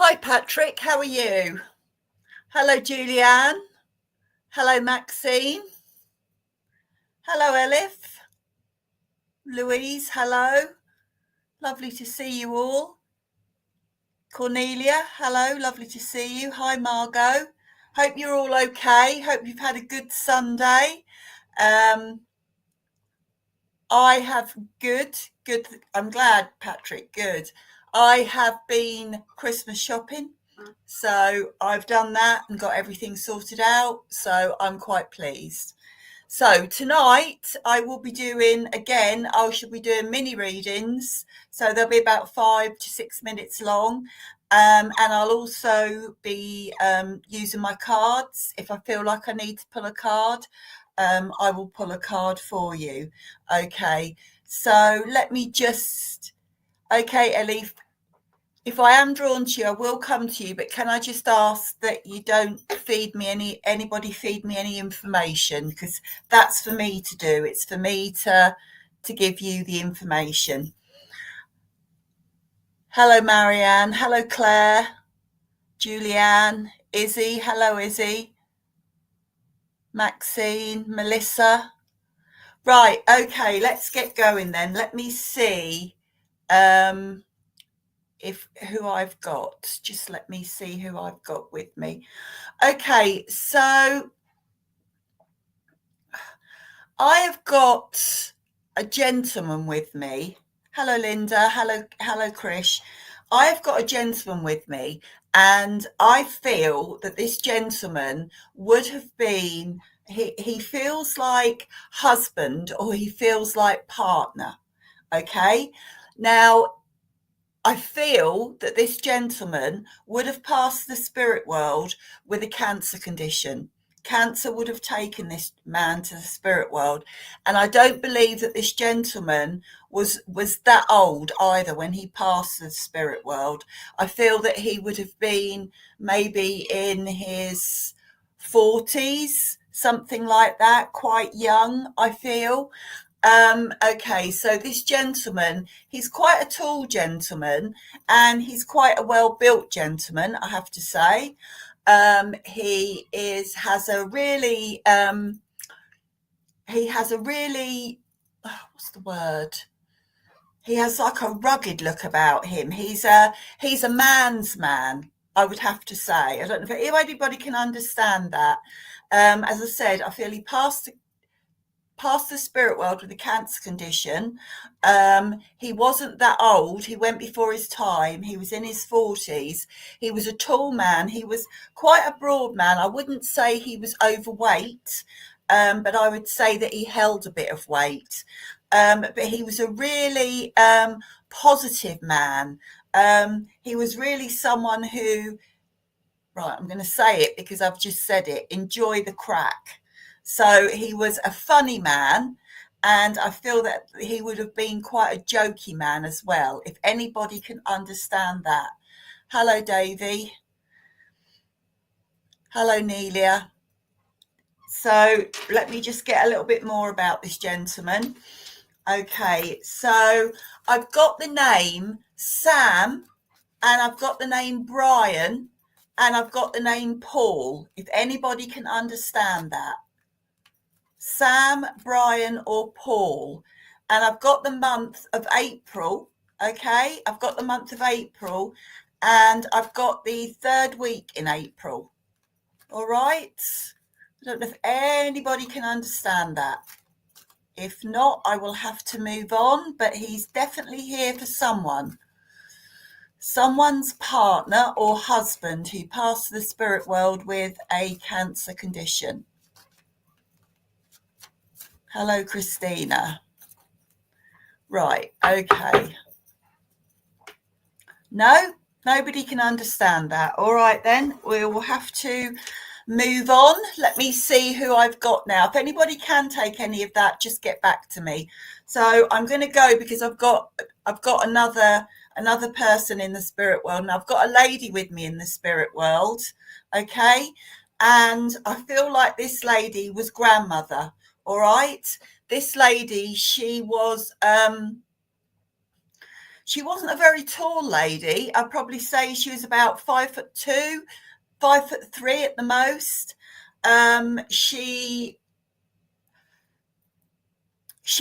Hi, Patrick. How are you? Hello, Julianne. Hello, Maxine. Hello, Elif. Louise, hello. Lovely to see you all. Cornelia, hello. Lovely to see you. Hi, Margot. Hope you're all okay. Hope you've had a good Sunday. Um, I have good. I'm glad, Patrick. Good. I have been Christmas shopping. So I've done that and got everything sorted out. So I'm quite pleased. So tonight I will be doing again, I should be doing mini readings. So they'll be about 5 to 6 minutes long. And I'll also be using my cards. If I feel like I need to pull a card, I will pull a card for you. Okay. So let me just, okay, Elif, if I am drawn to you, I will come to you, but can I just ask that you don't anybody feed me any information, because that's for me to do. It's for me to give you the information. Hello, Marianne. Hello, Claire. Julianne. Izzy. Hello, Izzy. Maxine. Melissa. Right. Okay. Let's get going then. Let me see. Who I've got. Just let me see who I've got with me. Okay, so I have got a gentleman with me. Hello, Linda. Hello, Krish. I've got a gentleman with me, and I feel that this gentleman would have been. He feels like husband, or he feels like partner. Okay, now I feel that this gentleman would have passed the spirit world with a cancer condition. Cancer would have taken this man to the spirit world. And I don't believe that this gentleman was that old either when he passed the spirit world. I feel that he would have been maybe in his 40s, something like that, quite young, I feel. Okay, so this gentleman, he's quite a tall gentleman, and he's quite a well-built gentleman, I have to say. He has a really, what's the word? He has like a rugged look about him. He's a man's man, I would have to say. I don't know if anybody can understand that. As I said, I feel he passed the spirit world with a cancer condition. He wasn't that old. He went before his time. He was in his 40s. He was a tall man. He was quite a broad man. I wouldn't say he was overweight, but I would say that he held a bit of weight. But he was a really positive man. He was really someone who, right, I'm going to say it because I've just said it, enjoy the crack. So he was a funny man, and I feel that he would have been quite a jokey man as well, if anybody can understand that. Hello, Davy. Hello, Nelia. So let me just get a little bit more about this gentleman. Okay, so I've got the name Sam, and I've got the name Brian, and I've got the name Paul, if anybody can understand that. Sam, Brian, or Paul. And I've got the month of April. Okay, I've got the month of April, and I've got the third week in April. All right. I don't know if anybody can understand that. If not, I will have to move on, but he's definitely here for someone. Someone's partner or husband who passed the spirit world with a cancer condition. Hello, Christina. Right, okay. No, nobody can understand that. All right, then we will have to move on. Let me see who I've got now. If anybody can take any of that, just get back to me. So I'm going to go because I've got another person in the spirit world, and I've got a lady with me in the spirit world. Okay, and I feel like this lady was grandmother. All right, this lady, she was She wasn't a very tall lady. I'd probably say she was about 5'2", 5'3" at the most. She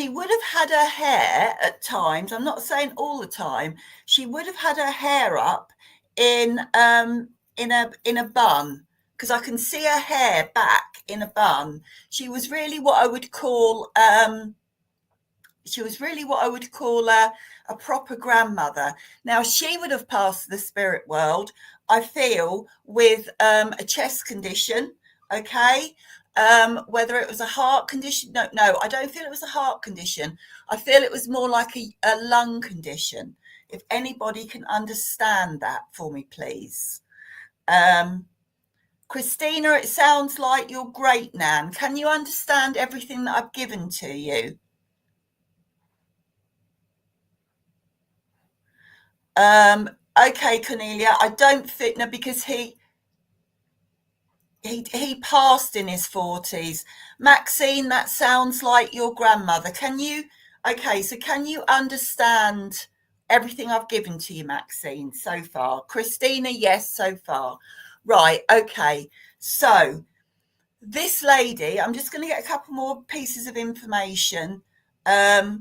would have had her hair at times. I'm not saying all the time. She would have had her hair up in in a bun, because I can see her hair back in a bun. She was really what I would call a proper grandmother. Now, she would have passed the spirit world, I feel, with a chest condition, okay? Whether it was a heart condition, no, I don't feel it was a heart condition. I feel it was more like a lung condition. If anybody can understand that for me, please. Christina, it sounds like you're great, Nan. Can you understand everything that I've given to you? Okay, Cornelia, I don't think, no, because he passed in his 40s. Maxine, that sounds like your grandmother. Can you understand everything I've given to you, Maxine, so far? Christina, yes, so far. Right, okay. So this lady, I'm just going to get a couple more pieces of information. No,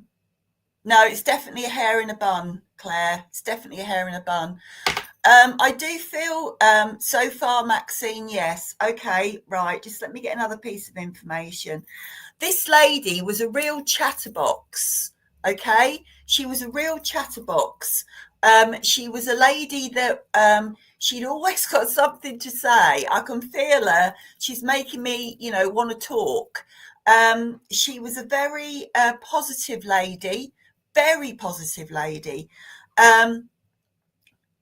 it's definitely a hair in a bun, Claire. It's definitely a hair in a bun. I do feel so far, Maxine, yes. Okay, right. Just let me get another piece of information. This lady was a real chatterbox. Okay, she was a real chatterbox. She was a lady that she'd always got something to say. I can feel her. She's making me, want to talk. She was a very positive lady, very positive lady.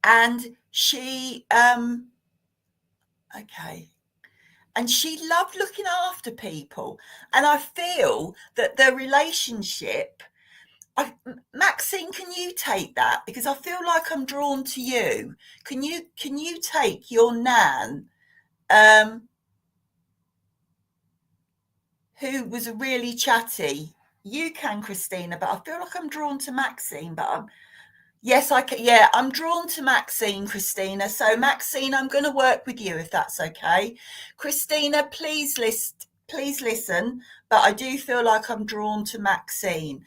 And she okay, and she loved looking after people, and I feel that the relationship, Maxine, can you take that, because I feel like I'm drawn to you. Can you take your nan, who was really chatty? You can, Christina, but I feel like I'm drawn to Maxine, but yes, I can. Yeah, I'm drawn to Maxine, Christina. So, Maxine, I'm going to work with you if that's okay. Christina, please listen. But I do feel like I'm drawn to Maxine.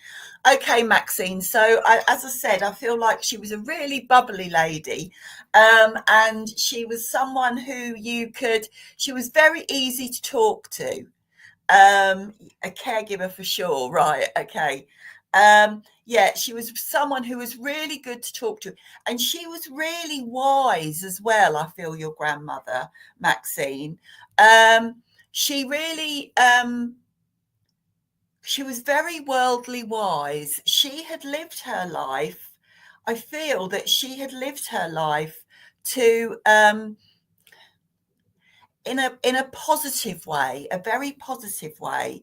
Okay, Maxine. So, as I said, I feel like she was a really bubbly lady, and she was someone who she was very easy to talk to. A caregiver for sure, right? Okay. Yeah, she was someone who was really good to talk to, and she was really wise as well. I feel, your grandmother, Maxine. She really, she was very worldly wise. She had lived her life. I feel that she had lived her life to in a positive way, a very positive way.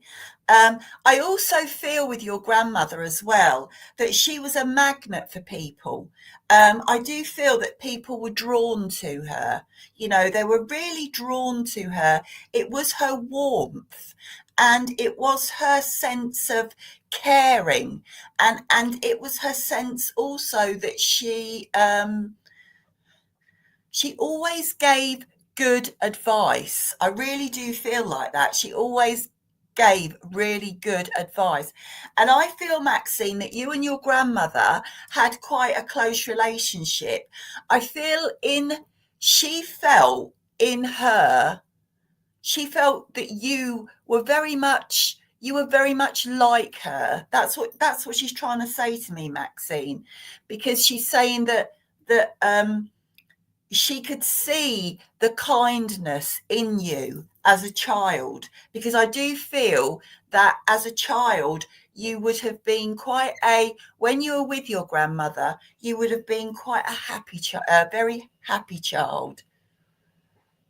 I also feel with your grandmother as well that she was a magnet for people. I do feel that people were drawn to her. They were really drawn to her. It was her warmth, and it was her sense of caring, and it was her sense also that she always gave good advice. I really do feel like that. She always gave really good advice. And I feel, Maxine, that you and your grandmother had quite a close relationship. I feel in her, she felt that you were very much like her. That's what she's trying to say to me, Maxine, because she's saying that she could see the kindness in you as a child, because I do feel that as a child you would have been when you were with your grandmother, you would have been quite a very happy child.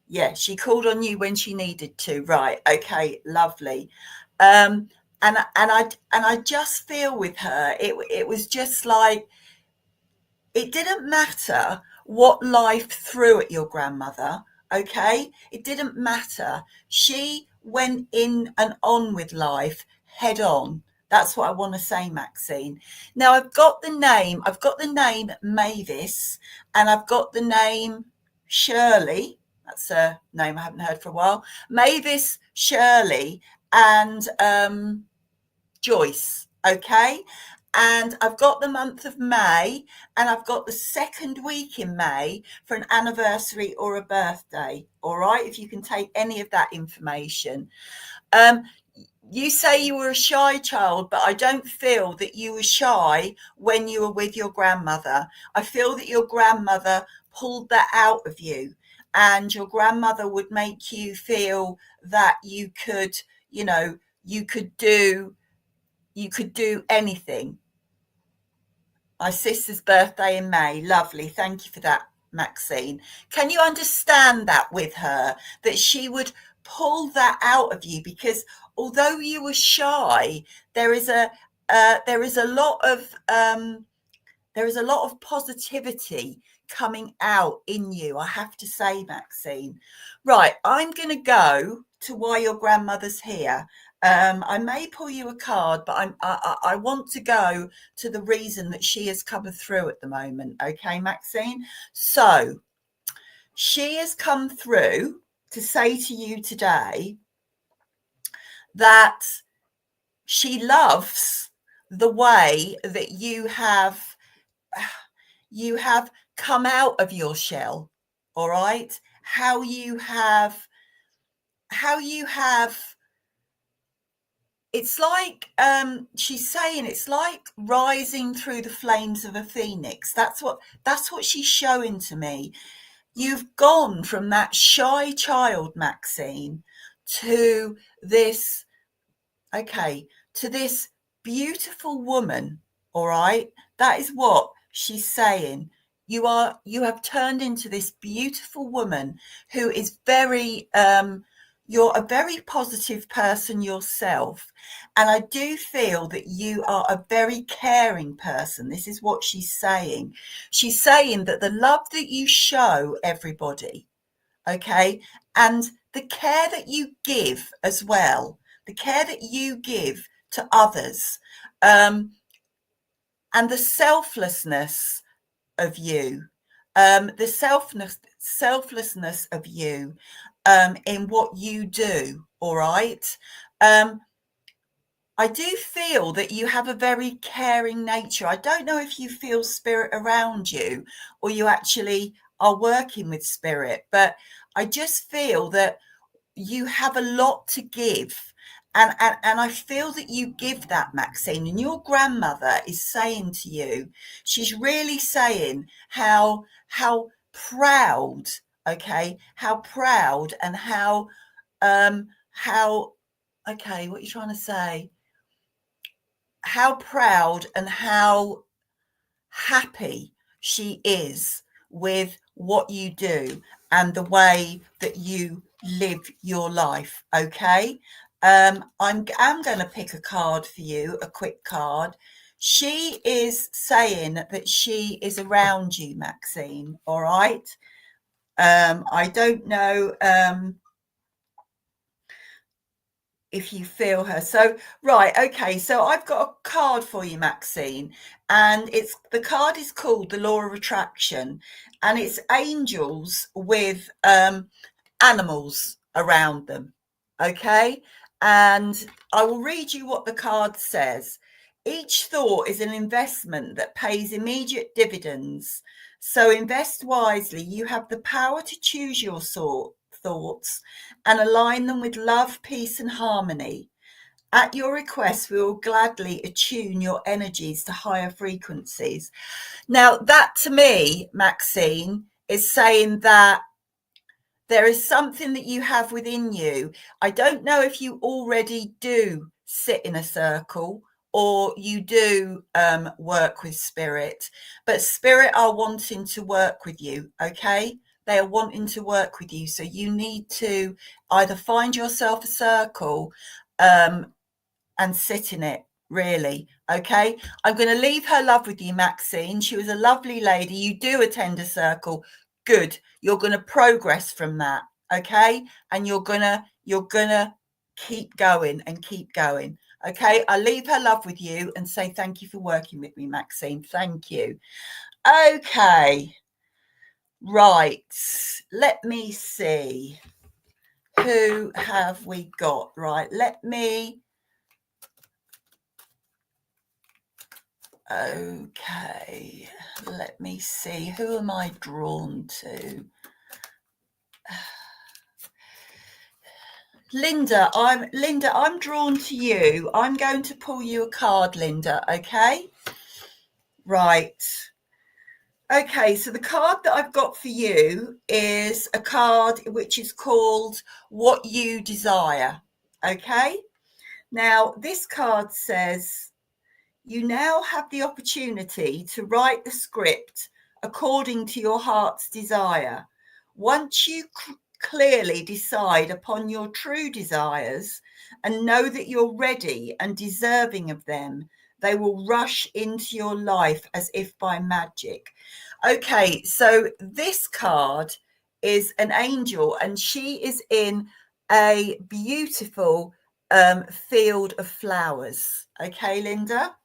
Yeah, she called on you when she needed to. Right, okay, lovely. And I just feel with her, it was just like, it didn't matter what life threw at your grandmother, okay? It didn't matter. She went in and on with life head on, That's what I want to say, Maxine. Now I've got the name Mavis, and I've got the name Shirley. That's a name I haven't heard for a while. Mavis, Shirley, and Joyce. Okay. And I've got the month of May, and I've got the second week in May for an anniversary or a birthday. All right. If you can take any of that information. You say you were a shy child, but I don't feel that you were shy when you were with your grandmother. I feel that your grandmother pulled that out of you, and your grandmother would make you feel that you could, you could do anything. My sister's birthday in May. Lovely. Thank you for that, Maxine. Can you understand that with her, that she would pull that out of you? Because although you were shy, there is a lot of positivity coming out in you, I have to say, Maxine. Right, I'm going to go to why your grandmother's here. I may pull you a card, but I want to go to the reason that she has come through at the moment. Okay, Maxine? So she has come through to say to you today that she loves the way that you have come out of your shell. All right, how you have it's like she's saying it's like rising through the flames of a phoenix. That's what she's showing to me. You've gone from that shy child, Maxine, to this beautiful woman. All right, that is what she's saying. You have turned into this beautiful woman who is very you're a very positive person yourself, and I do feel that you are a very caring person. This is what she's saying. She's saying that the love that you show everybody, okay, and the care that you give as well, the care that you give to others, and the selflessness of you, the selflessness of you in what you do. All right. I do feel that you have a very caring nature. I don't know if you feel spirit around you or you actually are working with spirit, but I just feel that you have a lot to give. And I feel that you give that, Maxine. And your grandmother is saying to you, she's really saying how proud, okay, how proud and how okay, what are you trying to say? How proud and how happy she is with what you do and the way that you live your life. Okay. I'm going to pick a card for you, a quick card. She is saying that she is around you, Maxine. All right. I don't know if you feel her. So, right, okay, so I've got a card for you, Maxine, and the card is called the Law of Attraction, and it's angels with animals around them. Okay, and I will read you what the card says. Each thought is an investment that pays immediate dividends. So invest wisely. You have the power to choose your thoughts and align them with love, peace, and harmony. At your request, we will gladly attune your energies to higher frequencies. Now, that to me, Maxine, is saying that there is something that you have within you. I don't know if you already do sit in a circle or you do work with spirit, but spirit are wanting to work with you, okay? They are wanting to work with you. So you need to either find yourself a circle and sit in it, really. Okay. I'm going to leave her love with you, Maxine. She was a lovely lady. You do attend a circle. Good. You're going to progress from that. Okay. And you're going to keep going and keep going. Okay, I leave her love with you and say thank you for working with me, Maxine. Thank you. Okay, right. Let me see. Who have we got? Right, okay, let me see. Who am I drawn to? Linda, I'm drawn to you. I'm going to pull you a card, Linda, okay? Right. Okay, so the card that I've got for you is a card which is called What You Desire, okay? Now, this card says, you now have the opportunity to write the script according to your heart's desire. Once you clearly decide upon your true desires and know that you're ready and deserving of them, they will rush into your life as if by magic. Okay, so this card is an angel, and she is in a beautiful field of flowers. Okay, Linda?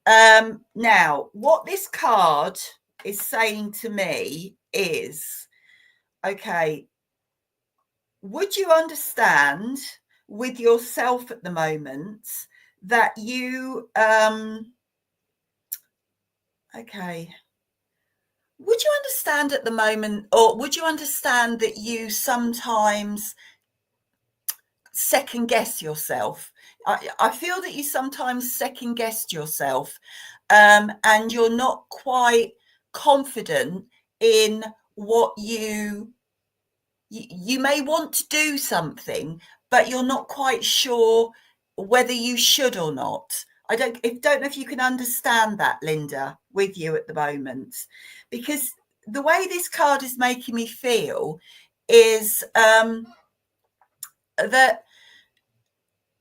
Now, what this card is saying to me is, okay, would you understand with yourself at the moment that you, okay, would you understand at the moment, or would you understand that you sometimes second guess yourself? I feel that you sometimes second guessed yourself, and you're not quite confident in what you may want to do something, but you're not quite sure whether you should or not. I don't know if you can understand that, Linda, with you at the moment, because the way this card is making me feel is that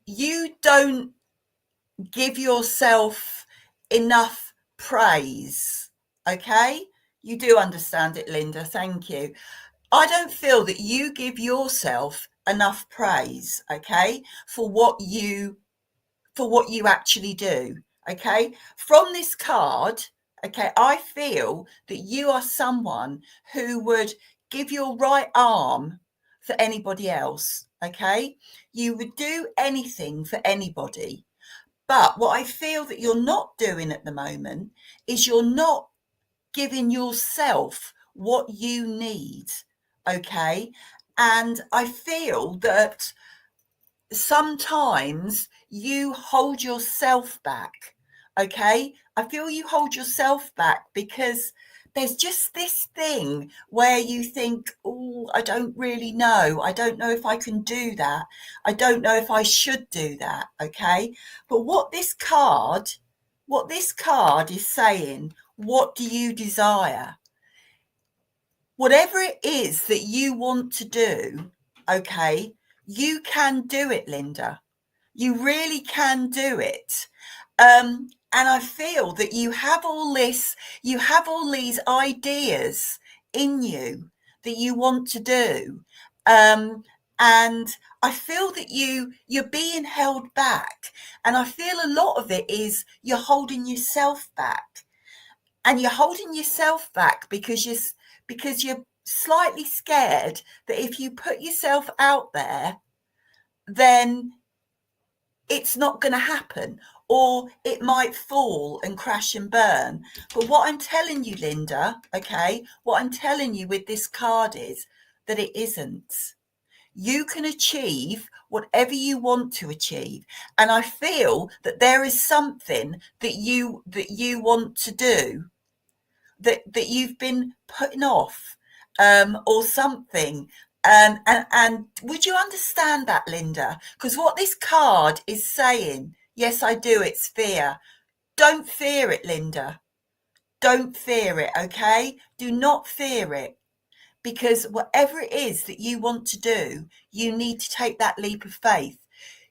you don't give yourself enough praise. Okay, you do understand it, Linda. Thank you. I don't feel that you give yourself enough praise, okay, for what you actually do. Okay, from this card, okay, I feel that you are someone who would give your right arm for anybody else. Okay, you would do anything for anybody. But what I feel that you're not doing at the moment is you're not giving yourself what you need. Okay. And I feel that sometimes you hold yourself back. Okay. I feel you hold yourself back because there's just this thing where you think, oh, I don't really know. I don't know if I can do that. I don't know if I should do that. Okay. But what this card is saying, what do you desire? Whatever it is that you want to do, okay, you can do it, Linda. You really can do it. And I feel that you have all these ideas in you that you want to do. And I feel that you're being held back. And I feel a lot of it is you're holding yourself back. And you're holding yourself back because you're slightly scared that if you put yourself out there, then it's not going to happen, or it might fall and crash and burn. But what I'm telling you, Linda, okay, what I'm telling you with this card is that it isn't. You can achieve whatever you want to achieve. And I feel that there is something that you want to do that you've been putting off, or something. And would you understand that, Linda? Because what this card is saying, yes, I do, it's fear. Don't fear it, Linda. Don't fear it, okay? Do not fear it. Because whatever it is that you want to do, you need to take that leap of faith.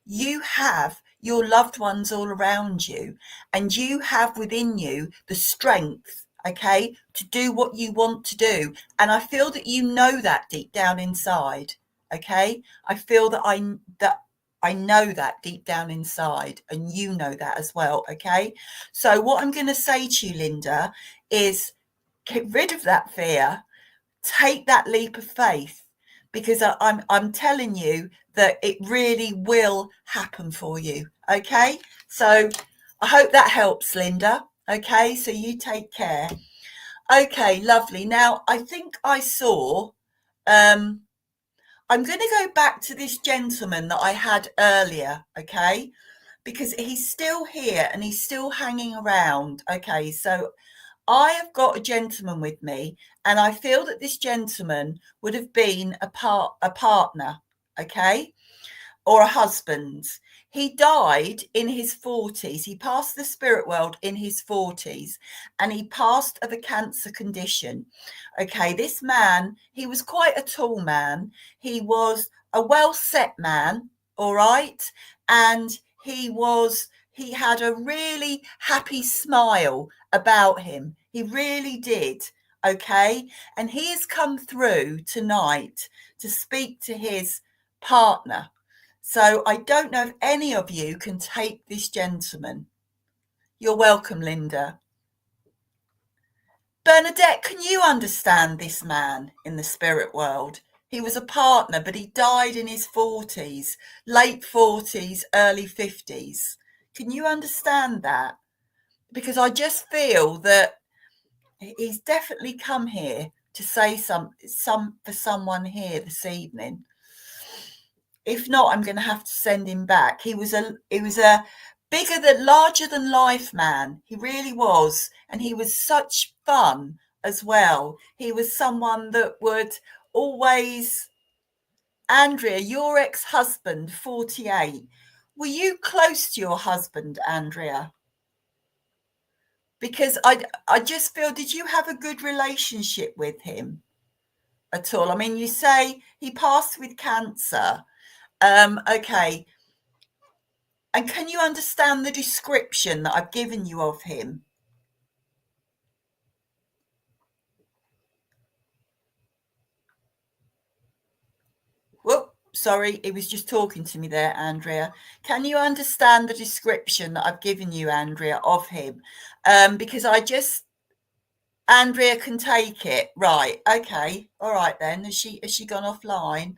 You have your loved ones all around you, and you have within you the strength, okay, to do what you want to do. And I feel that you know that deep down inside, okay? I feel that I know that deep down inside, and you know that as well. Okay. So what I'm going to say to you, Linda, is get rid of that fear, take that leap of faith, because I'm telling you that it really will happen for you. Okay. So I hope that helps, Linda. Okay. So you take care. Okay. Lovely. Now I think I saw, um, I'm going to go back to this gentleman that I had earlier, okay? Because he's still here and he's still hanging around. Okay, so I have got a gentleman with me, and I feel that this gentleman would have been a partner, okay? Or a husband. He died in his 40s. He passed the spirit world in his 40s, and he passed of a cancer condition. Okay, this man, he was quite a tall man. He was a well set man, all right, and he had a really happy smile about him. He really did. Okay, and he has come through tonight to speak to his partner. So I don't know if any of you can take this gentleman. You're welcome, Linda. Bernadette, can you understand this man in the spirit world? He was a partner, but he died in his 40s, late 40s, early 50s. Can you understand that? Because I just feel that he's definitely come here to say some for someone here this evening. If not, I'm going to have to send him back. He was a larger than life man. He really was, and he was such fun as well. He was someone that would always. Andrea, your ex-husband, 48. Were you close to your husband, Andrea? Because I just feel, did you have a good relationship with him at all? I mean, you say he passed with cancer. Okay. And can you understand the description that I've given you of him? Whoop, sorry, he was just talking to me there, Andrea. Can you understand the description that I've given you, Andrea, of him? Because Andrea can take it. Right, okay. All right then. Has she gone offline?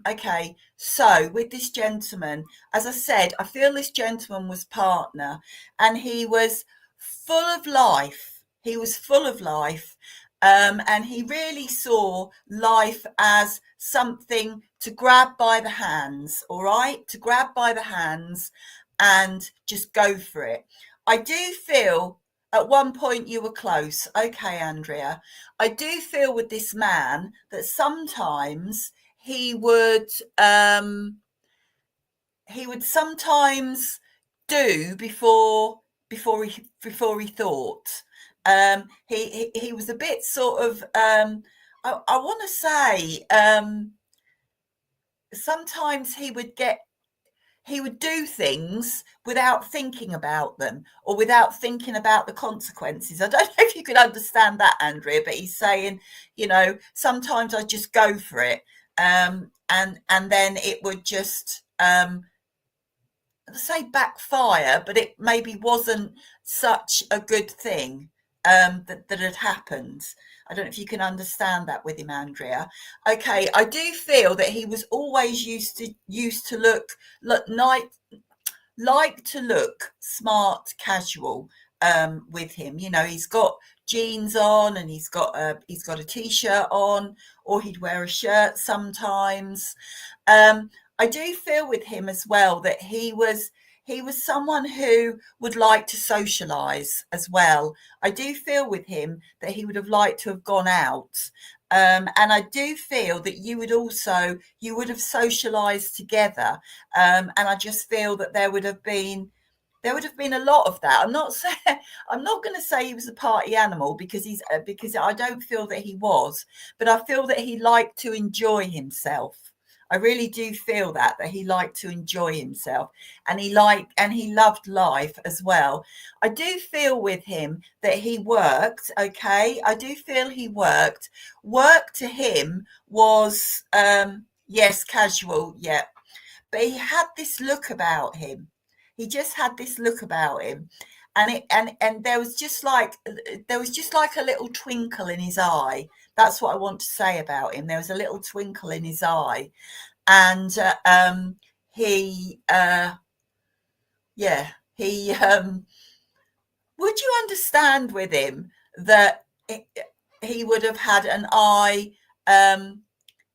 Okay, so with this gentleman, as I said, I feel this gentleman was partner, and he was full of life. He was full of life, and he really saw life as something to grab by the hands, all right? To grab by the hands and just go for it. I do feel at one point you were close. Okay, Andrea. I do feel with this man that sometimes he would sometimes do before he thought. He was a bit sort of I want to say sometimes he would do things without thinking about them, or without thinking about the consequences. I don't know if you could understand that, Andrea, but he's saying, sometimes I just go for it. And then it would just, say backfire, but it maybe wasn't such a good thing that had happened. I don't know if you can understand that with him, Andrea. Okay, I do feel that he was always used to look night like to look smart, casual with him. He's got jeans on, and he's got a t-shirt on, or he'd wear a shirt sometimes. I do feel with him as well that he was someone who would like to socialize as well. I do feel with him that he would have liked to have gone out. And I do feel that you would have socialized together. And I just feel that there would have been a lot of that. I'm not going to say he was a party animal, because I don't feel that he was, but I feel that he liked to enjoy himself. I really do feel that he liked to enjoy himself, and he loved life as well. I do feel with him that he worked. Okay, I do feel he worked. Work to him was yes, casual, yeah. but he had this look about him. He just had this look about him, and there was just like a little twinkle in his eye. That's what I want to say about him. There was a little twinkle in his eye, and he yeah he would you understand with him that he would have had an eye.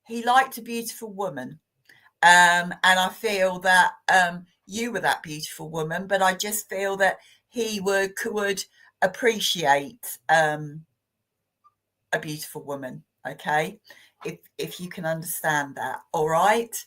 He liked a beautiful woman, and I feel that you were that beautiful woman, but I just feel that he could appreciate a beautiful woman. Okay, if you can understand that, all right.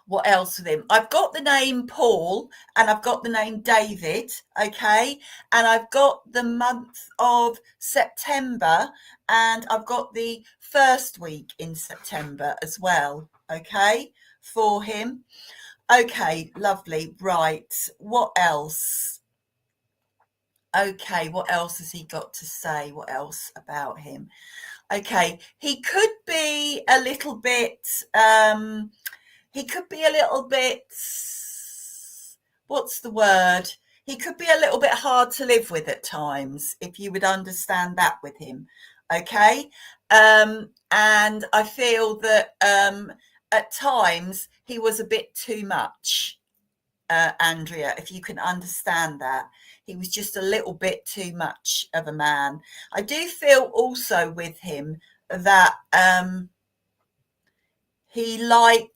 What else with him? I've got the name Paul and I've got the name David, okay, and I've got the month of September and I've got the first week in September as well, okay, for him. Okay, lovely. Right, what else? Okay, what else has he got to say? What else about him? Okay, he could be a little bit what's the word? He could be a little bit hard to live with at times, if you would understand that with him. Okay. And I feel that at times he was a bit too much, Andrea, if you can understand that. He was just a little bit too much of a man. I do feel also with him that he liked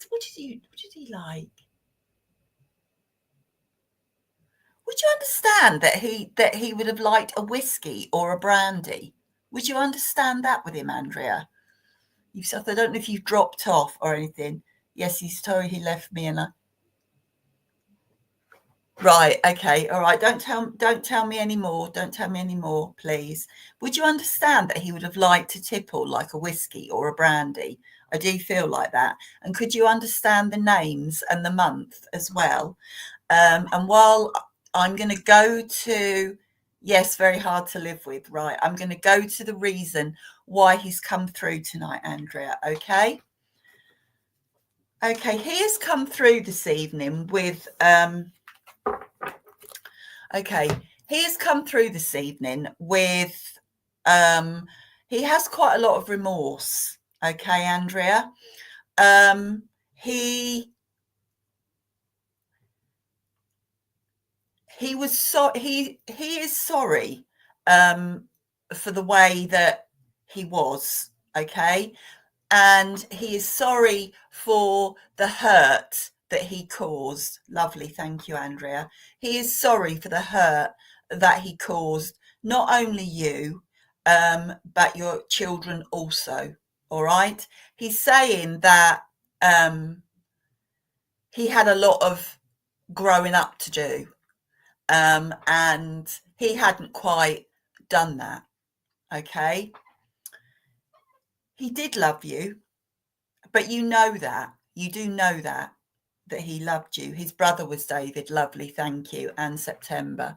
what did he like? Would you understand that he would have liked a whiskey or a brandy? Would you understand that with him, Andrea? I don't know if you've dropped off or anything. Yes, he's sorry he left me and I. Right, okay, all right. Don't tell me anymore. Don't tell me anymore, please. Would you understand that he would have liked a tipple like a whiskey or a brandy? I do feel like that. And could you understand the names and the month as well? And while I'm going to go to, yes, very hard to live with, right? I'm going to go to the reason why he's come through tonight, Andrea, okay? Okay, he has come through this evening with, okay, he has come through this evening with, he has quite a lot of remorse, okay, Andrea? He is sorry for the way that he was, okay, and he is sorry for the hurt that he caused. Lovely, thank you, Andrea. He is sorry for the hurt that he caused, not only you but your children also. All right, he's saying that he had a lot of growing up to do. And he hadn't quite done that, okay? He did love you, but you know that. You do know that he loved you. His brother was David. Lovely, thank you. And September.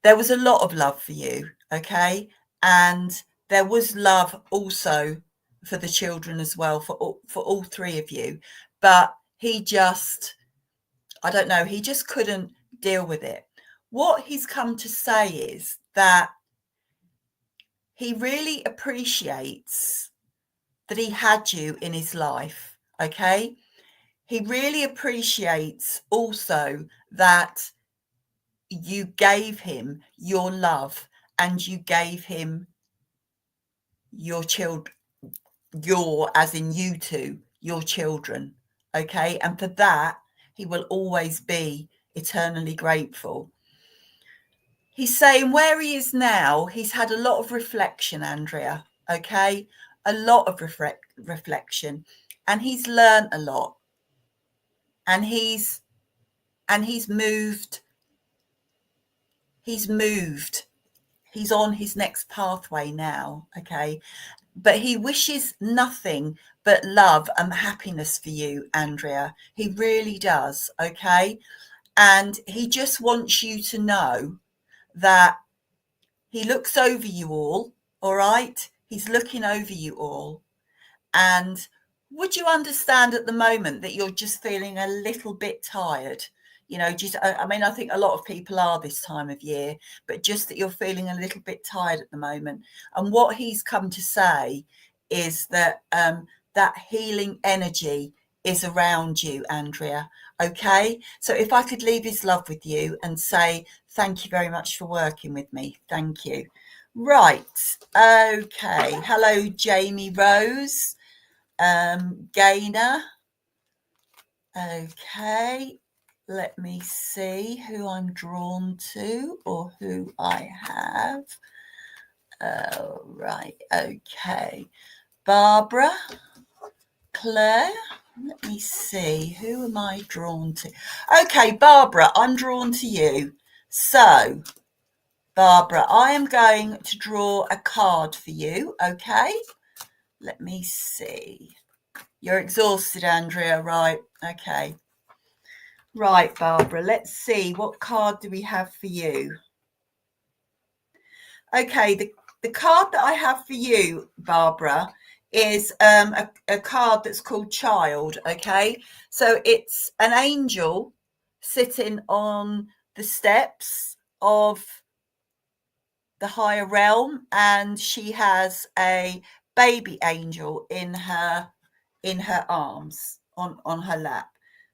There was a lot of love for you, okay? And there was love also for the children as well, for all three of you. But he just, I don't know, he just couldn't deal with it. What he's come to say is that he really appreciates that he had you in his life, okay? He really appreciates also that you gave him your love and you gave him your children, as in you two, your children, okay? And for that, he will always be eternally grateful. He's saying where he is now, he's had a lot of reflection, Andrea, okay? A lot of reflection. And he's learned a lot. And he's moved. He's moved. He's on his next pathway now, okay? But he wishes nothing but love and happiness for you, Andrea. He really does, okay? And he just wants you to know that he looks over you all right? He's looking over you all. And would you understand at the moment that you're just feeling a little bit tired? You know, just, I mean, I think a lot of people are this time of year, but just that you're feeling a little bit tired at the moment. And what he's come to say is that that healing energy is around you, Andrea. Okay. So if I could leave his love with you and say, thank you very much for working with me. Thank you. Right. Okay. Hello, Jamie Rose. Gainer. Okay. Let me see who I'm drawn to or who I have. Right. Okay. Barbara. Claire. Let me see. Who am I drawn to? Okay, Barbara, I'm drawn to you. So, Barbara, I am going to draw a card for you. Okay. Let me see. You're exhausted, Andrea. Right. Okay. Right, Barbara. Let's see. What card do we have for you? Okay. The card that I have for you, Barbara, is a card that's called Child. Okay. So it's an angel sitting on the steps of the higher realm, and she has a baby angel in her arms, on her lap.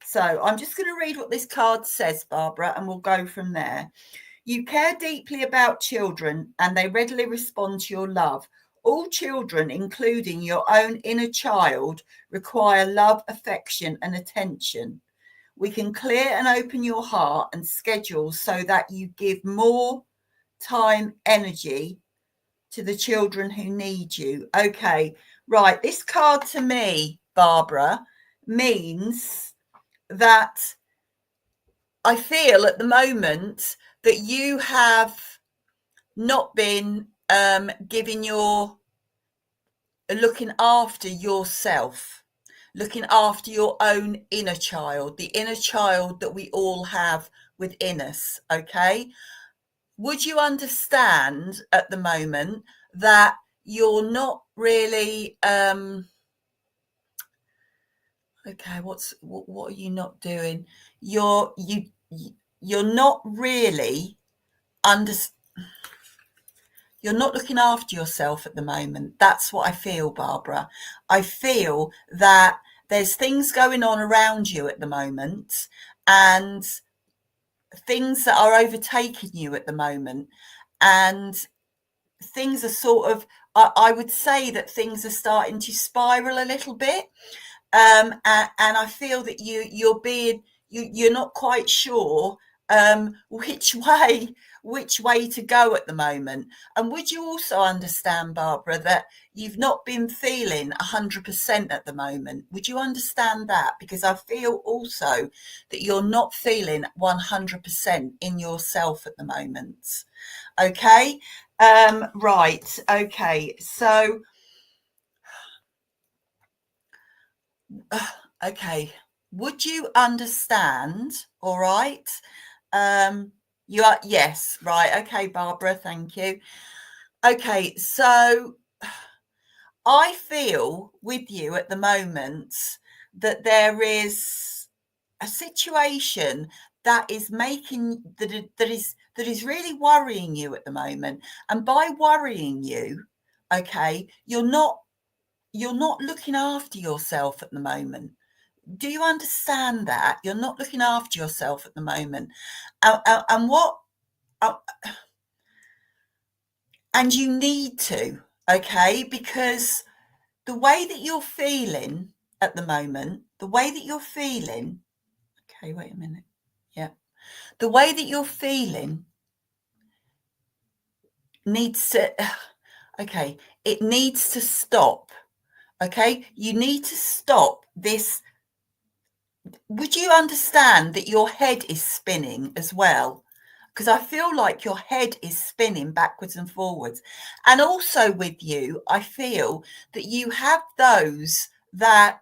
So I'm just going to read what this card says, Barbara, and we'll go from there. You care deeply about children and they readily respond to your love. All children, including your own inner child, require love, affection and attention. We can clear and open your heart and schedule so that you give more time, energy to the children who need you. Okay, right. This card to me, Barbara, means that I feel at the moment that you have not been looking after yourself, looking after your own inner child, the inner child that we all have within us. Okay. Would you understand at the moment that you're not really okay, what are you not doing? You're not really you're not looking after yourself at the moment. That's what I feel, Barbara. I feel that there's things going on around you at the moment, and things that are overtaking you at the moment, and things are sort of, I would say that things are starting to spiral a little bit, and I feel that you're not quite sure which way to go at the moment. And would you also understand, Barbara, that you've not been feeling 100% at the moment? Would you understand that? Because I feel also that you're not feeling 100% in yourself at the moment. Okay. Right. Okay. So, okay. Would you understand? All right. You are, yes. Right. Okay, Barbara. Thank you. Okay. So I feel with you at the moment that there is a situation that is that is really worrying you at the moment. And by worrying you, okay, you're not looking after yourself at the moment. Do you understand that? You're not looking after yourself at the moment. And what, uh, and you need to, okay, because the way that you're feeling at the moment, okay, wait a minute. Yeah. The way that you're feeling needs to, okay, it needs to stop. Okay. You need to stop this. Would you understand that your head is spinning as well? Because I feel like your head is spinning backwards and forwards. And also with you, I feel that you have those that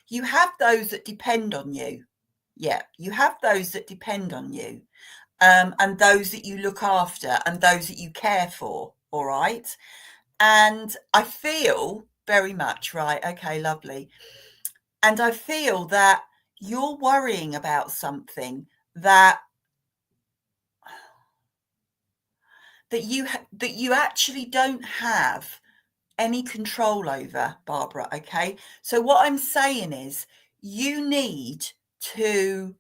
you have those that depend on you. Yeah, you have those that depend on you, and those that you look after and those that you care for. All right. And I feel very much, right, okay, lovely. And I feel that you're worrying about something that you actually don't have any control over, Barbara, okay? So what I'm saying is you need to,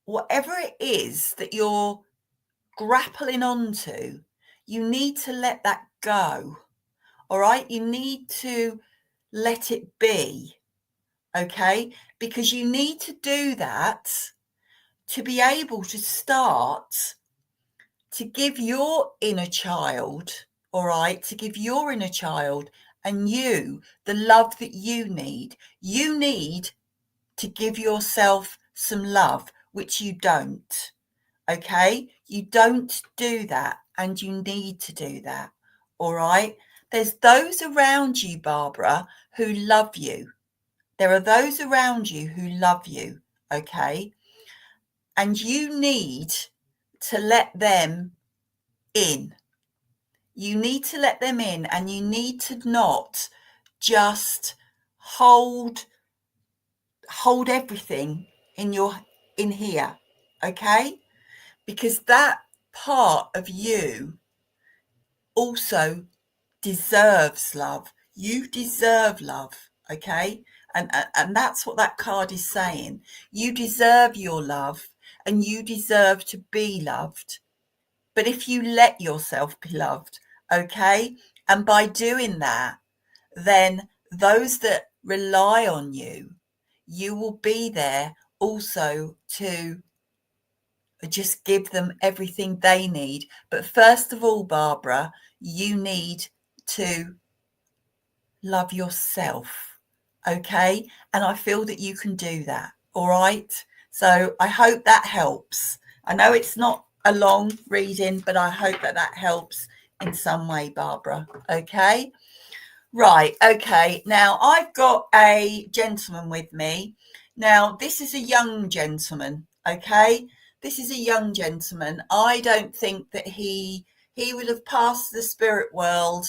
whatever it is that you're grappling onto, you need to let that go, all right? You need to let it be, okay? Because you need to do that to be able to start to give your inner child, all right, to give your inner child and you the love that you need. You need to give yourself some love, which you don't, okay? You don't do that, and you need to do that, all right? There's those around you, Barbara, who love you. There are those around you who love you, okay? And you need to let them in. You need to let them in, and you need to not just hold everything in here, okay? Because that part of you also deserves love. You deserve love, okay? And that's what that card is saying. You deserve your love, and you deserve to be loved. But if you let yourself be loved, okay? And by doing that, then those that rely on you, you will be there also to just give them everything they need. But first of all, Barbara, you need to love yourself, okay? And I feel that you can do that, all right? So I hope that helps. I know it's not a long reading, but I hope that that helps in some way, Barbara, okay? Right, okay. Now, I've got a gentleman with me. Now, this is a young gentleman, okay? This is a young gentleman. I don't think that he would have passed the spirit world,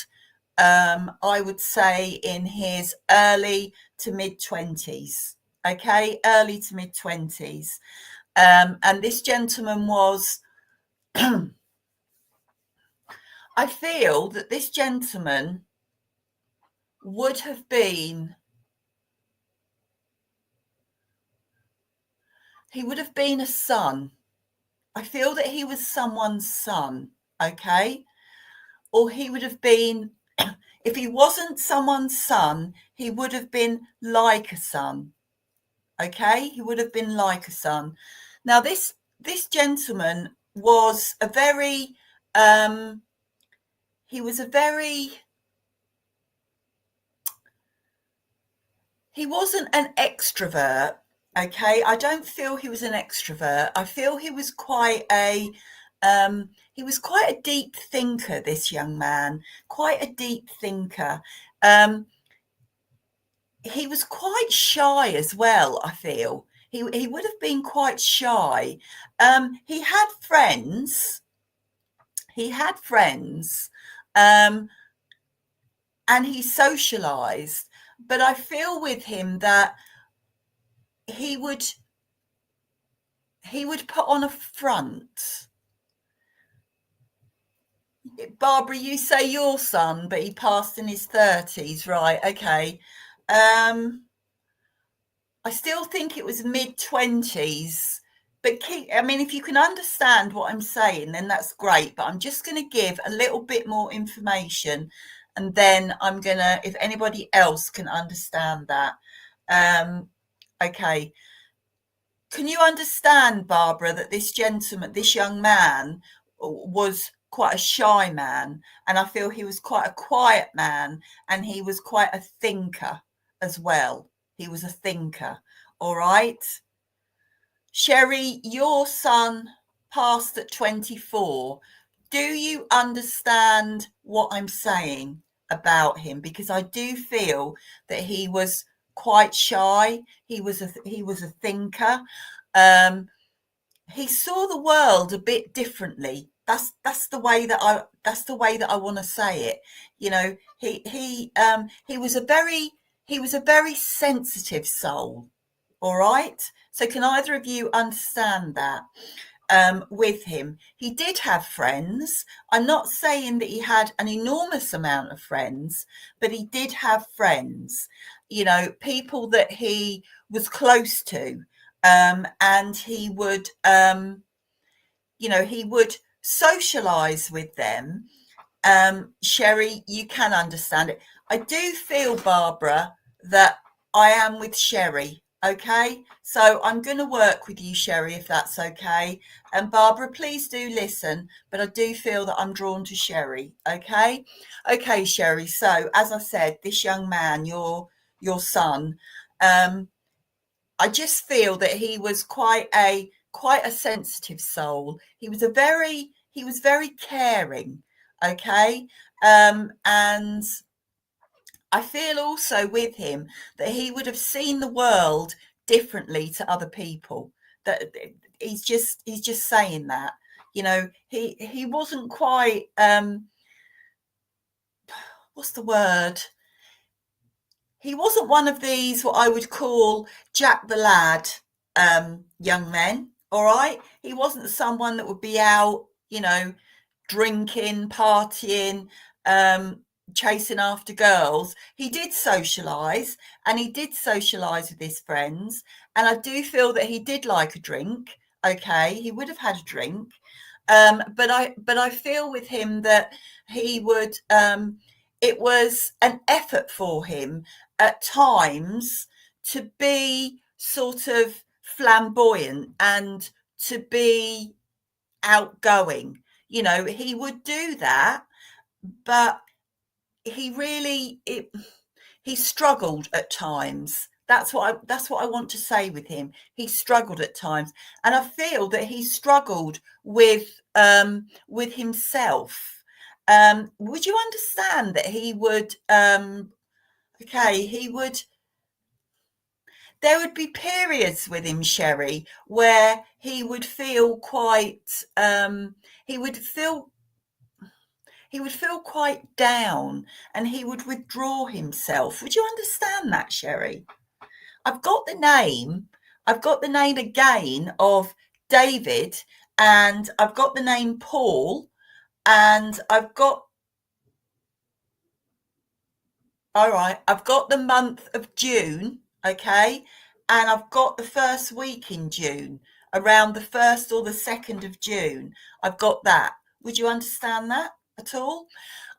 I would say in his early to mid-20s, okay? Early to mid-20s. And this gentleman was, I feel that this gentleman would have been, he would have been a son. I feel that he was someone's son, okay? Or he would have been, if he wasn't someone's son, he would have been like a son, okay? He would have been like a son. Now, this gentleman was a very, he wasn't an extrovert, okay? I don't feel he was an extrovert. I feel he was quite a deep thinker, this young man, quite a deep thinker. He was quite shy as well, I feel. He would have been quite shy. He had friends. And he socialized, but I feel with him that he would put on a front. Barbara, you say your son, but he passed in his 30s, right? Okay. I still think it was mid-20s, but if you can understand what I'm saying, then that's great. But I'm just going to give a little bit more information, and then I'm going to, if anybody else can understand that. Okay. Can you understand, Barbara, that this gentleman, this young man, was quite a shy man, and I feel he was quite a quiet man, and he was quite a thinker as well. He was a thinker, all right? Sherry, your son passed at 24. Do you understand what I'm saying about him? Because I do feel that he was quite shy. He was a thinker. He saw the world a bit differently. that's the way that I want to say it. You know, he was a very sensitive soul. All right. So can either of you understand that? With him, he did have friends. I'm not saying that he had an enormous amount of friends, but he did have friends. You know, people that he was close to, and he would socialize with them. Sherry, you can understand it. I do feel, Barbara, that I am with Sherry. Okay, so I'm going to work with you, Sherry, if that's okay. And Barbara, please do listen, but I do feel that I'm drawn to Sherry. Okay, Sherry. So as I said, this young man, your son, I just feel that he was quite a sensitive soul. He was very caring. Okay. And I feel also with him that he would have seen the world differently to other people. That he's just saying that. You know, he wasn't quite what's the word? He wasn't one of these, what I would call Jack the Lad young men, all right? He wasn't someone that would be out, drinking, partying, chasing after girls. He did socialise, and he did socialise with his friends. And I do feel that he did like a drink. Okay, he would have had a drink. But I feel with him that he would. It was an effort for him at times to be sort of flamboyant and to be outgoing. He would do that, but he struggled at times. That's what I want to say with him. He struggled at times, and I feel that he struggled with himself. Would you understand that he would? Okay, he would. There would be periods with him, Sherry, where he would feel quite. He would feel quite down, and he would withdraw himself. Would you understand that, Sherry? I've got the name. I've got the name again of David, and I've got the name Paul, and I've got the month of June, okay, and I've got the first week in June, around the 1st or the 2nd of June. I've got that. Would you understand that at all?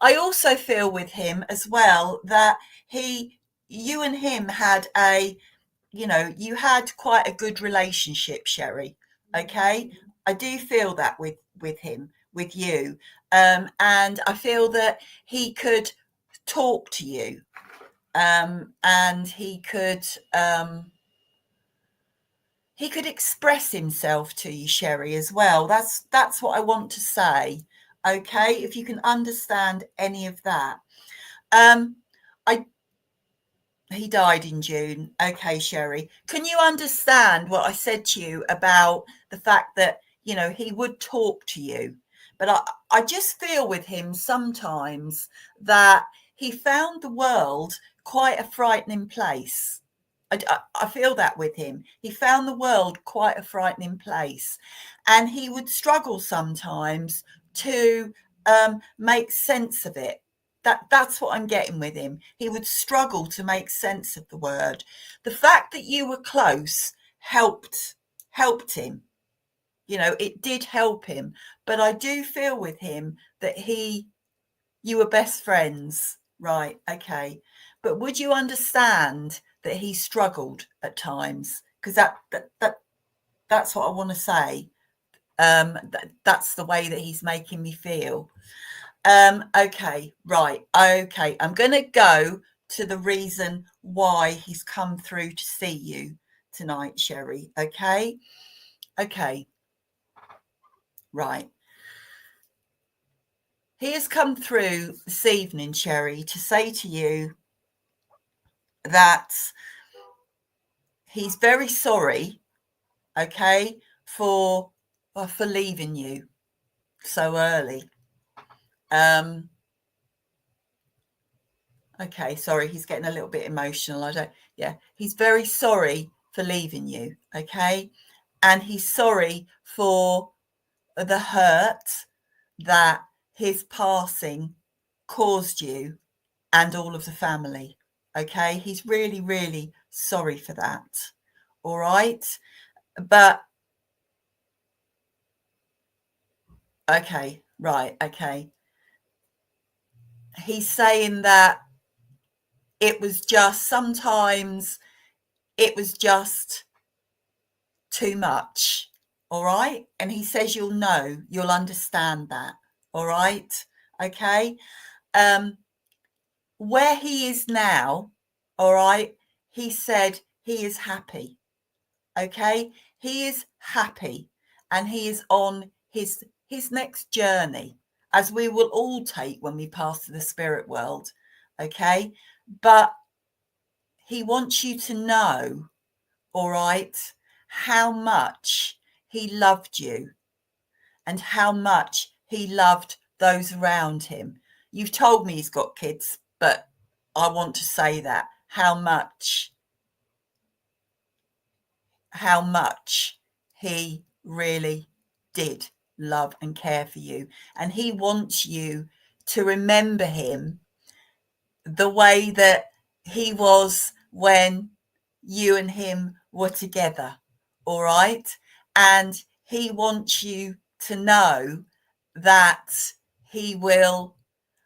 I also feel with him as well that you and him had you had quite a good relationship, Sherry. Okay. I do feel that with him, with you. And I feel that he could talk to you, and he could express himself to you, Sherry, as well. That's what I want to say. Okay, if you can understand any of that. I He died in June. Okay, Sherry. Can you understand what I said to you about the fact that, he would talk to you? But I just feel with him sometimes that he found the world quite a frightening place. I feel that with him. He found the world quite a frightening place. And he would struggle sometimes to make sense of it. That's what I'm getting with him. He would struggle to make sense of the word. The fact that you were close helped him. It did help him. But I do feel with him that you were best friends. Right, okay. But would you understand that he struggled at times? Because that's what I want to say. That's the way that he's making me feel. Okay, right. Okay, I'm going to go to the reason why he's come through to see you tonight, Sherry. Okay, right. He has come through this evening, Sherry, to say to you that he's very sorry, okay, for leaving you. so early. Okay, sorry, he's getting a little bit emotional. He's very sorry for leaving you, okay? And he's sorry for the hurt that his passing caused you and all of the family, okay? He's really, really sorry for that, all right? But, okay, right, okay. He's saying that sometimes it was just too much, all right? And he says you'll understand that, all right? Okay? Where he is now, all right, he said he is happy, okay? He is happy, and he is on his next journey, as we will all take when we pass to the spirit world, okay? But he wants you to know, all right, how much he loved you and how much he loved those around him. You've told me he's got kids, but I want to say that how much he really did love and care for you. And he wants you to remember him the way that he was when you and him were together, all right? And he wants you to know that he will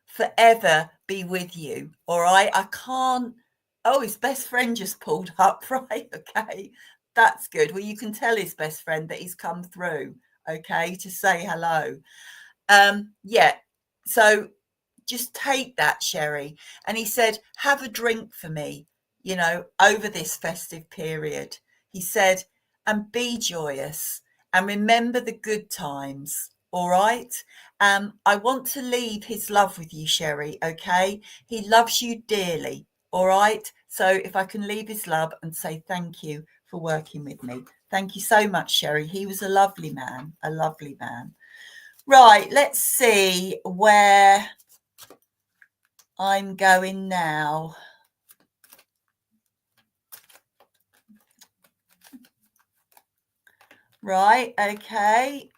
forever be with you, all right? His best friend just pulled up, right? Okay, that's good. Well, you can tell his best friend that he's come through, okay, to say hello. So just take that, Sherry. And he said, have a drink for me, over this festive period. He said, and be joyous and remember the good times. All right. I want to leave his love with you, Sherry. Okay. He loves you dearly. All right. So if I can leave his love and say thank you for working with me. Thank you so much, Sherry. He was a lovely man, a lovely man. Right. Let's see where I'm going now. Right, okay.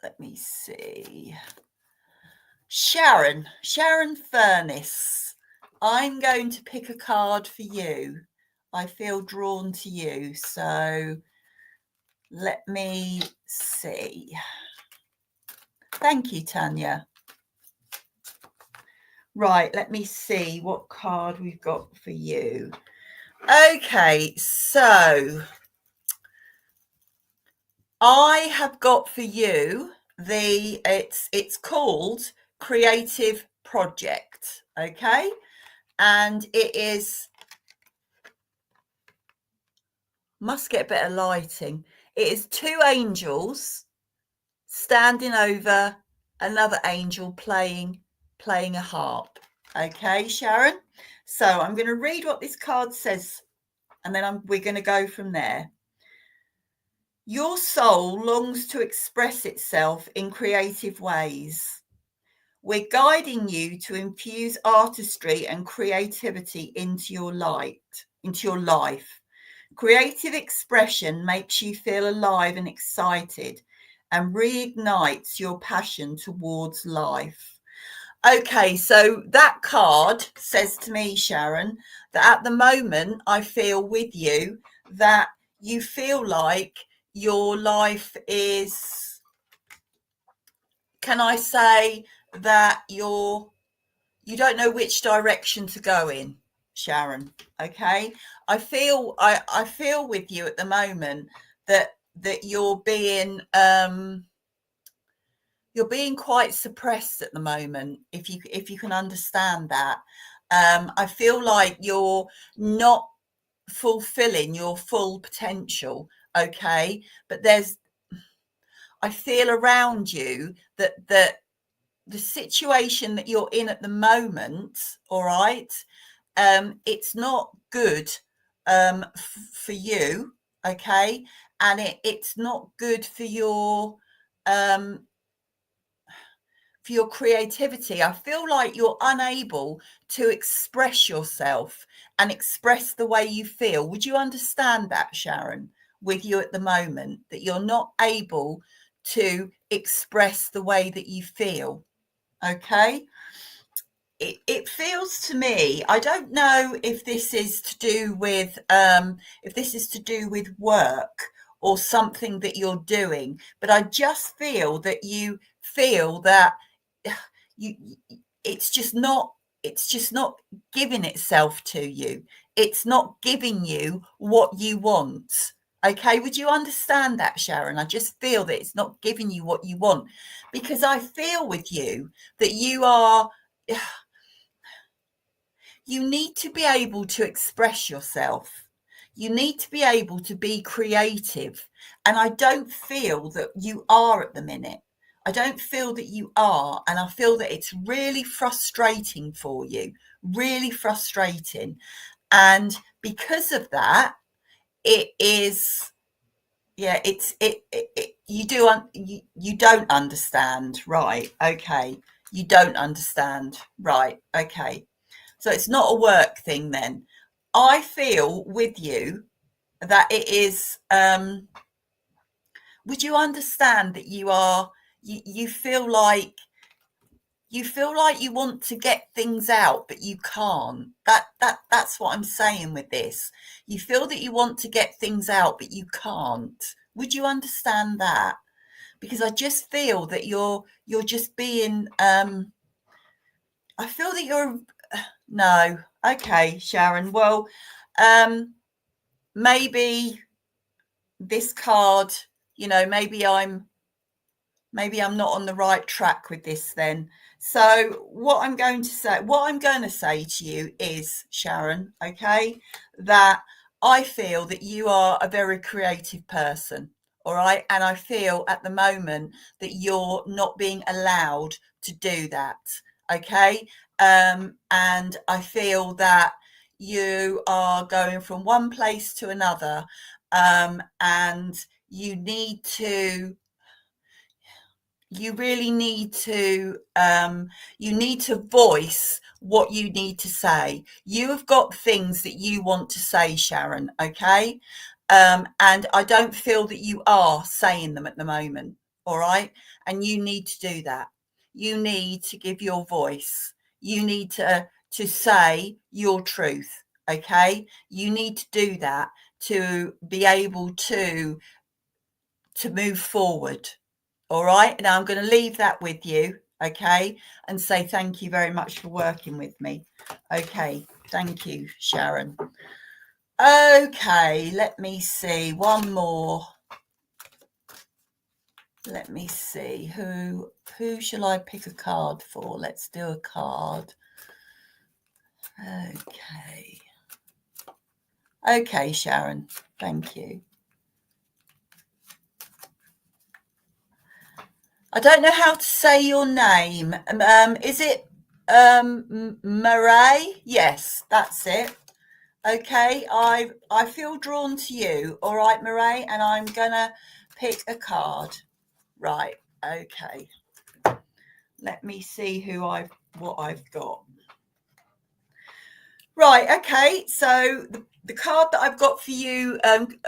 Let me see. Sharon Furness. I'm going to pick a card for you. I feel drawn to you, so let me see. Thank you, Tanya. Right, let me see what card we've got for you. Okay, so I have got for you it's called Creative Project, okay? And it is, must get better lighting. It is two angels standing over another angel playing a harp. Okay, Sharon? So I'm going to read what this card says, and then we're going to go from there. Your soul longs to express itself in creative ways. We're guiding you to infuse artistry and creativity into your life. Creative expression makes you feel alive and excited and reignites your passion towards life. Okay, so that card says to me, Sharon, that at the moment I feel with you that you feel like your life is, can I say that you don't know which direction to go in, Sharon? Okay, I feel with you at the moment that you're being quite suppressed at the moment, if you can understand that. I feel like you're not fulfilling your full potential, okay? But I feel around you that the situation that you're in at the moment, all right, it's not good for you, okay? And it's not good for your for your creativity. I feel like you're unable to express yourself and express the way you feel. Would you understand that, Sharon, with you at the moment, that you're not able to express the way that you feel? Okay. It feels to me, I don't know if this is to do with work or something that you're doing, but I just feel that you feel that you it's just not giving itself to you. It's not giving you what you want. Okay, would you understand that, Sharon? I just feel that it's not giving you what you want, because I feel with you that you need to be able to express yourself. You need to be able to be creative. And I don't feel that you are at the minute. I don't feel that you are. And I feel that it's really frustrating for you, really frustrating. And because of that, it is, yeah, you don't understand. Right. Okay. You don't understand. Right. Okay. So it's not a work thing then. I feel with you that it is, would you understand that you feel like you want to get things out, but you can't. That's what I'm saying with this. You feel that you want to get things out, but you can't. Would you understand that? Because I just feel that you're just being, I feel that you're, no. Okay, Sharon. Well, maybe this card, maybe I'm not on the right track with this then. So what I'm going to say to you is, Sharon, okay, that I feel that you are a very creative person. All right. And I feel at the moment that you're not being allowed to do that. Okay. And I feel that you are going from one place to another, and you really need to, you need to voice what you need to say. You have got things that you want to say, Sharon, okay? And I don't feel that you are saying them at the moment. All right. And you need to do that. You need to give your voice. You need to say your truth. Okay. You need to do that to be able to move forward. All right. Now I'm going to leave that with you. Okay. And say thank you very much for working with me. Okay. Thank you, Sharon. Okay. Let me see. One more. Let me see. Who shall I pick a card for? Let's do a card. Okay. Okay, Sharon. Thank you. I don't know how to say your name. Is it Murray? Yes, that's it. Okay, I feel drawn to you. All right, Murray, and I'm gonna pick a card. Right. Okay. Let me see what I've got. Right. Okay. So the card that I've got for you,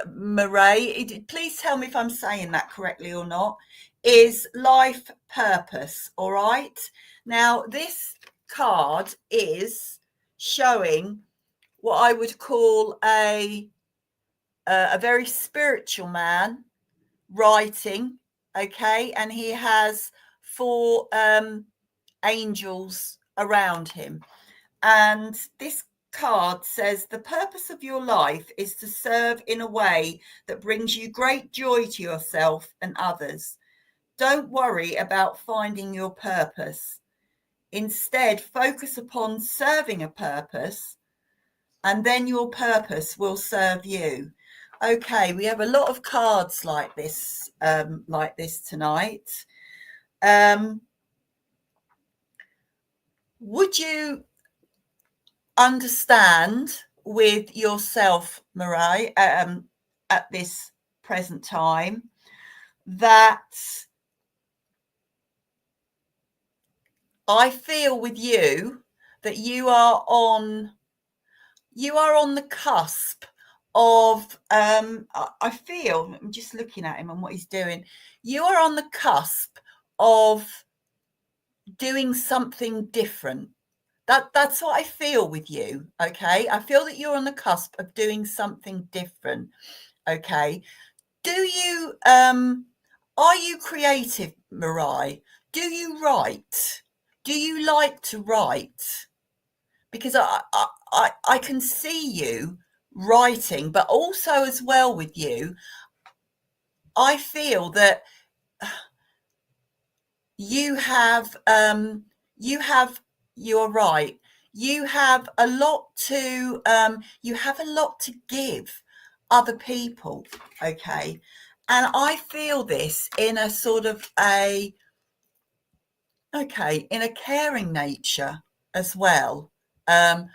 Murray, please tell me if I'm saying that correctly or not, is life purpose. All right. Now, this card is showing what I would call a very spiritual man writing. Okay. And he has four angels around him. And this card says the purpose of your life is to serve in a way that brings you great joy to yourself and others. Don't worry about finding your purpose. Instead, focus upon serving a purpose, and then your purpose will serve you. Okay, we have a lot of cards like this tonight. Would you understand with yourself, Murray, at this present time, that I feel with you that you are on the cusp of I feel, I'm just looking at him and what he's doing. You are on the cusp of doing something different. That's what I feel with you. Okay. I feel that you're on the cusp of doing something different. Okay. Do you are you creative, Marai? Do you write? Do you like to write? Because I can see you writing, but also as well with you, I feel that you have you're right. You have a lot to give other people, okay? And I feel this in a sort of in a caring nature as well. I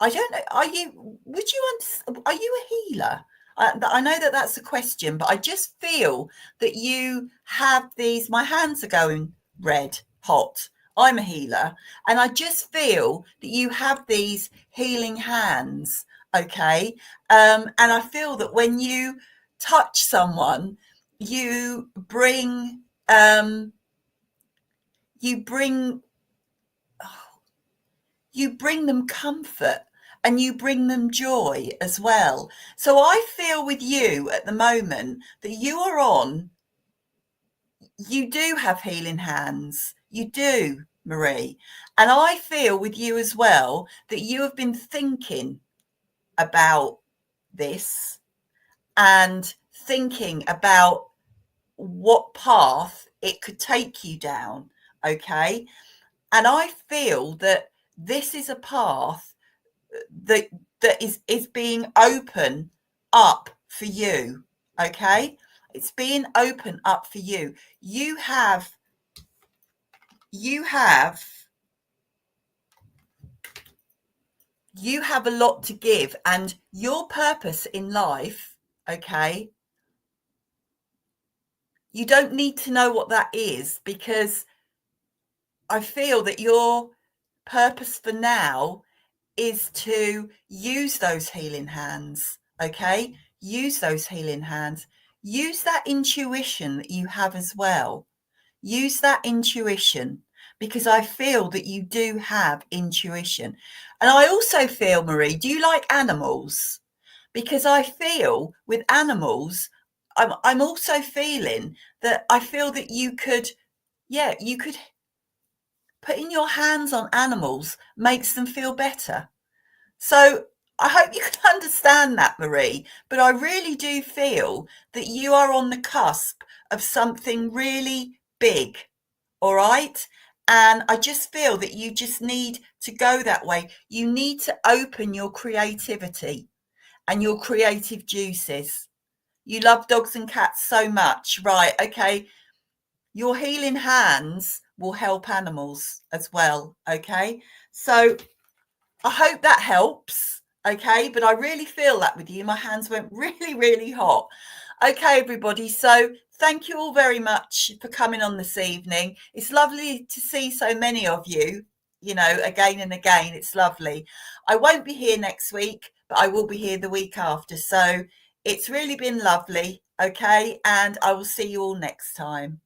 don't know. Are you a healer? I know that that's a question, but I just feel that you have these. My hands are going red hot. I'm a healer, and I just feel that you have these healing hands. Okay, and I feel that when you touch someone, you bring you bring you bring them comfort and you bring them joy as well. So I feel with you at the moment that you do have healing hands. You do, Marie. And I feel with you as well that you have been thinking about this and thinking about what path it could take you down. Okay. And I feel that this is a path that is being open up for you. Okay, it's being open up for you. You have a lot to give, and your purpose in life, okay, you don't need to know what that is, because I feel that your purpose for now is to use those healing hands. Okay, use those healing hands. Use that intuition that you have as well. Use that intuition, because I feel that you do have intuition. And I also feel, Marie, do you like animals? Because I feel with animals, I'm also feeling that I feel that you could putting your hands on animals makes them feel better. So I hope you can understand that, Marie, but I really do feel that you are on the cusp of something really big, all right? And I just feel that you just need to go that way. You need to open your creativity and your creative juices. You love dogs and cats so much, right? Okay. Your healing hands will help animals as well, okay? So I hope that helps. Okay, but I really feel that with you. My hands went really, really hot. Okay, everybody. So thank you all very much for coming on this evening. It's lovely to see so many of you, again and again. It's lovely. I won't be here next week, but I will be here the week after. So it's really been lovely. Okay, and I will see you all next time.